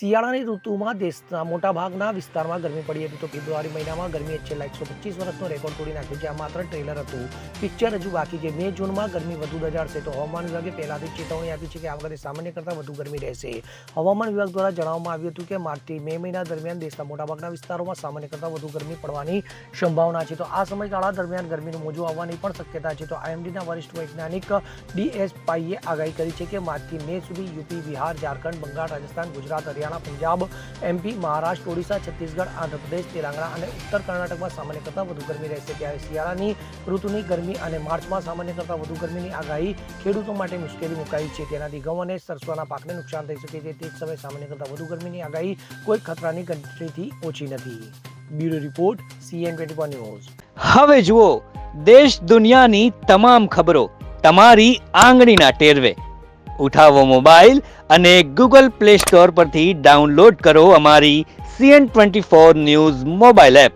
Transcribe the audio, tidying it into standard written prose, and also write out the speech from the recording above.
શિયાળાની ઋતુમાં દેશના મોટાભાગના વિસ્તારમાં ગરમી પડી હતી તો ફેબ્રુઆરી મહિનામાં ગરમીએ છેલ્લા 125 વર્ષનો રેકોર્ડ તોડી નાખ્યો છે. આ માત્ર ટ્રેલર હતું, પિક્ચર હજુ બાકી છે. મે જૂનમાં ગરમી વધુ દજાડશે તો હવામાન વિભાગે પહેલાથી ચેતવણી આપી છે કે આ વખતે સામાન્ય કરતાં વધુ ગરમી રહેશે. હવામાન વિભાગ દ્વારા જણાવવામાં આવ્યું હતું કે માર્ચથી મે મહિના દરમિયાન દેશના મોટાભાગના વિસ્તારોમાં સામાન્ય કરતાં વધુ ગરમી પડવાની સંભાવના છે. તો આ સમયગાળા દરમિયાન ગરમીનું મોજું આવવાની પણ શક્યતા છે. તો આઈએમડીના વરિષ્ઠ વૈજ્ઞાનિક ડીએસ પાઈએ આગાહી કરી છે કે માર્ચથી મે સુધી યુપી, બિહાર, ઝારખંડ, બંગાળ, રાજસ્થાન, ગુજરાત, હરિયાણા, પંજાબ, એમપી, મહારાષ્ટ્ર, ઓડિશા, છત્તીસગઢ, આંધ્રપ્રદેશ, તેલંગાણા અને ઉત્તર કર્ણાટકમાં સામાન્ય કરતાં વધુ ગરમી રહેશે. ત્યારે શિયાળાની ઋતુની ગરમી અને માર્ચમાં સામાન્ય કરતાં વધુ ગરમીની આગાહી ખેડૂતો માટે મુશ્કેલી મુકાઈ છે. તેનાથી ઘઉં અને સરસોના પાકને નુકસાન થઈ શકે છે. તે જ સમયે સામાન્ય કરતાં વધુ ગરમીની આગાહી કોઈ ખતરાની ગણતરીથી ઓછી નથી. Bureau report, CN24 news. હવે જુઓ દેશ દુનિયાની તમામ ખબરો તમારી આંગળીના ટેરવે. ઉઠાવો મોબાઈલ અને ગૂગલ પ્લે સ્ટોર પરથી ડાઉનલોડ કરો અમારી CN24 ન્યૂઝ મોબાઈલ એપ.